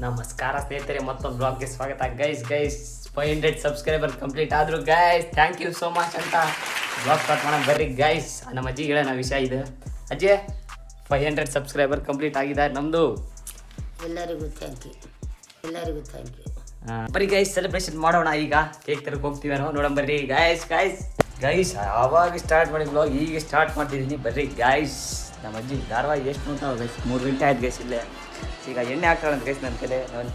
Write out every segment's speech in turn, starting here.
ನಮಸ್ಕಾರ ಸ್ನೇಹಿತರೆ, ಮತ್ತೊಂದು ಬ್ಲಾಗ್ಗೆ ಸ್ವಾಗತ. ಗೈಸ್ 500 ಸಬ್ಸ್ಕ್ರೈಬರ್ ಕಂಪ್ಲೀಟ್ ಆದ್ರು guys. Thank you so much ಅಂತ ಬ್ಲಾಗ್ ಸ್ಟಾರ್ಟ್ ಮಾಡೋಣ ಬರ್ರಿ ಗೈಸ್. ನಮ್ಮ ಅಜ್ಜಿಗೆ ಹೇಳೋಣ ವಿಷಯ ಇದು. ಅಜ್ಜಿ 500 ಸಬ್ಸ್ಕ್ರೈಬರ್ ಕಂಪ್ಲೀಟ್ ಆಗಿದೆ ನಮ್ಮದು. ಎಲ್ಲರಿಗೂ ಥ್ಯಾಂಕ್ ಯು. ಬರೀ ಗೈಸ್ ಸೆಲೆಬ್ರೇಷನ್ ಮಾಡೋಣ. ಈಗ ಕೇಕ್ ತರಕ್ಕೆ ಹೋಗ್ತೀವಿ ನಾವು, ನೋಡೋಣ ಬರ್ರಿ ಗೈಸ್. ಆವಾಗ ಸ್ಟಾರ್ಟ್ ಮಾಡಿ ಬ್ಲಾಗ್, ಈಗ ಸ್ಟಾರ್ಟ್ ಮಾಡ್ತಿದ್ದೀನಿ ಬರ್ರಿ ಗೈಸ್. ನಮ್ಮ ಅಜ್ಜಿ ಧಾರವಾಹಿ ಎಷ್ಟು ನೋಡ್ತಾವೆ ಗೈಸ್, 3 ಗಂಟೆ ಆಯ್ತು ಗೈಸ್. ಇಲ್ಲೇ ಈಗ ಎಣ್ಣೆ ಹಾಕ್ತಾಳಂತ ಗೈಸ್. ನನ್ನ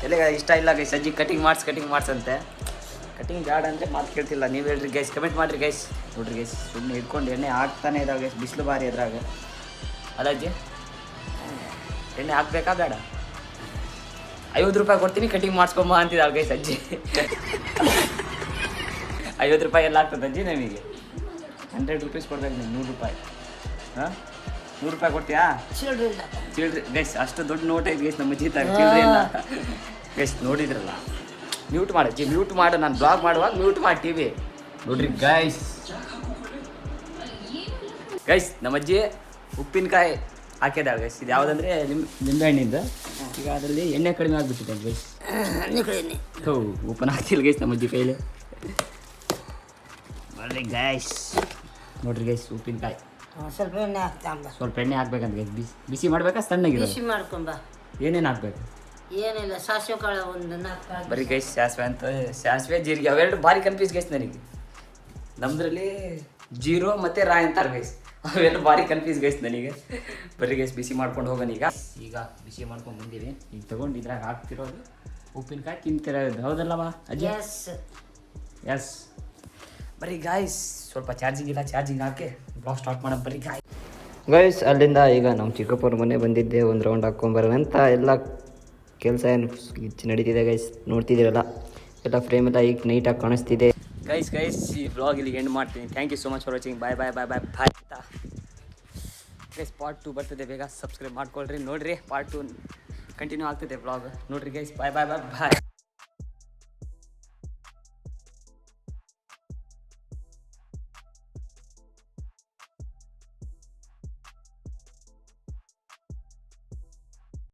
ತಲೆಗೆ ಇಷ್ಟ ಇಲ್ಲ ಗೈಸ್. ಅಜ್ಜಿ ಕಟಿಂಗ್ ಮಾಡ್ಸಂತೆ. ಕಟಿಂಗ್ ಬೇಡ ಅಂದರೆ ಮಾತು ಕೇಳ್ತಿಲ್ಲ. ನೀವು ಹೇಳ್ರಿ ಗೈಸ್, ಕಮೆಂಟ್ ಮಾಡಿರಿ ಗೈಸ್. ನೋಡ್ರಿ ಗೈಸ್, ಸುಮ್ಮನೆ ಇಟ್ಕೊಂಡು ಎಣ್ಣೆ ಹಾಕ್ತಾನೆ ಇದ್ದಾವೆ ಗೈಸ್. ಬಿಸಿಲು ಬಾರಿ ಅದ್ರಾಗ ಅಲ್ಲ ಅಜ್ಜಿ, ಎಣ್ಣೆ ಹಾಕ್ಬೇಕಾ ಬೇಡ? 50 ರೂಪಾಯಿ ಕೊಡ್ತೀನಿ ಕಟಿಂಗ್ ಮಾಡಿಸ್ಕೊಂಬ ಅಂತಿದ್ದಾಳೆ ಗೈಸ್ ಅಜ್ಜಿ. 50 ರೂಪಾಯಿ ಎಲ್ಲ ಆಗ್ತದೆ ಅಜ್ಜಿ ನಮಗೆ. 100 ರೂಪೀಸ್ ಕೊಡ್ಬೇಕು ನೀವು, 100 ರೂಪಾಯಿ. ಹಾಂ, 100 ರೂಪಾಯಿ ಕೊಡ್ತೀಯಾ? ಚಿಲ್ಡ್ರಿ ಗೈಸ್, ಅಷ್ಟು ದೊಡ್ಡ ನೋಟ್ ಐತೆ ಗೈಸ್ ನಮ್ಮ ಅಜ್ಜಿ. ಚಿಲ್ಡ್ರಿ ಇಲ್ಲ ಗೈಸ್, ನೋಡಿದ್ರಲ್ಲ. ಮ್ಯೂಟ್ ಮಾಡು ಅಜ್ಜಿ, ಮ್ಯೂಟ್ ಮಾಡು. ನಾನು ಬ್ಲಾಗ್ ಮಾಡುವಾಗ ಮ್ಯೂಟ್ ಮಾಡ್ತೀವಿ. ನೋಡ್ರಿ ಗೈಸ್ ನಮ್ಮ ಅಜ್ಜಿ ಉಪ್ಪಿನಕಾಯಿ ಹಾಕಿದಾಳೆ ಗೈಸ್. ಇದು ಯಾವುದಂದ್ರೆ ನಿಂಬೆ ಹಣ್ಣಿಂದ. ಈಗ ಅದರಲ್ಲಿ ಎಣ್ಣೆ ಕಡಿಮೆ ಆಗಿಬಿಟ್ಟಿದೆ ಗೈಸ್. ಉಪ್ಪನ ಹಾಕ್ತಿಲ್ಲ ಗೈಸ್ ನಮ್ಮ ಅಜ್ಜಿ ಕೈಲಿ. ಬರ್ರಿ ಗೈಸ್, ನೋಡ್ರಿ ಗೈಸ್ ಉಪ್ಪಿನಕಾಯಿ. ಸ್ವಲ್ಪ ಎಣ್ಣೆ ಹಾಕ್ತಾಂಬ. ಸ್ವಲ್ಪ ಎಣ್ಣೆ ಹಾಕ್ಬೇಕಂತ ಗೈಸ್. ಬಿಸಿ ಮಾಡ್ಬೇಕಾ ಸಣ್ಣಗಿರೋ? ಬಿಸಿ ಮಾಡ್ಕೊಂಬ. ಏನೇನು ಹಾಕ್ಬೇಕು? ಏನಿಲ್ಲ, ಸಾಸಿವೆ ಕಾಳು ಒಂದು 4 ಕಾಳು. ಬರೀ ಗೈಸ್ ಸಾಸಿವೆ ಜೀರಿಗೆ ಅವೆರಡು ಭಾರಿ ಕನ್ಫ್ಯೂಸ್ ಗೈಸ್ ನನಗೆ. ನಮ್ದ್ರಲ್ಲಿ ಜೀರೋ ಮತ್ತು ರಾಯ್ ಅಂತಾರೆ ಗೈಸ್. ಅವೆಲ್ಲ ಭಾರಿ ಕನ್ಫ್ಯೂಸ್ ಗೈಸ್ ನನಗೆ. ಬರೀ ಗೈಸ್ ಬಿಸಿ ಮಾಡ್ಕೊಂಡು ಹೋಗೋಣ. ಈಗ ಬಿಸಿ ಮಾಡ್ಕೊಂಡು ಬಂದೀವಿ. ಈಗ ತೊಗೊಂಡು ಇದ್ರಾಗ ಹಾಕ್ತಿರೋದು ಉಪ್ಪಿನಕಾಯಿ ತಿಂತಿರೋದು. ಹೌದಲ್ಲವಾ ಅಜ್ಜಿ? ಎಸ್. ಬರೀ ಗಾಯ್ಸ್ ಸ್ವಲ್ಪ ಚಾರ್ಜಿಂಗ್ ಹಾಕಿ ಬ್ಲಾಗ್ ಸ್ಟಾರ್ಟ್ ಮಾಡೋಣ ಬರ್ರಿ ಗೈಸ್. ಅಲ್ಲಿಂದ ಈಗ ನಮ್ಮ ಚಿಕ್ಕಪ್ಪವ್ರ ಮನೆ ಬಂದಿದ್ದೆ, ಒಂದು ರೌಂಡ್ ಹಾಕ್ಕೊಂಬರೋಣ ಅಂತ. ಎಲ್ಲ ಕೆಲಸ ಏನು ನಡೀತಿದೆ ಗೈಸ್, ನೋಡ್ತಿದ್ದೀರಲ್ಲ. ಎಲ್ಲ ಫ್ರೇಮ್ ಎಲ್ಲ ಈಗ ನೀಟಾಗಿ ಕಾಣಿಸ್ತಿದೆ ಗೈಸ್. ಈ ಬ್ಲಾಗ್ ಇಲ್ಲಿ ಎಂಡ್ ಮಾಡ್ತೀನಿ. Thank you so much for watching. Bye ಅಂತ ಗೈಸ್. ಪಾರ್ಟ್ 2 ಬರ್ತದೆ, ಬೇಗ ಸಬ್ಸ್ಕ್ರೈಬ್ ಮಾಡ್ಕೊಳ್ರಿ. ನೋಡಿರಿ ಪಾರ್ಟ್ 2 ಕಂಟಿನ್ಯೂ ಆಗ್ತದೆ ಬ್ಲಾಗ್. ನೋಡಿರಿ ಗೈಸ್. ಬಾಯ್.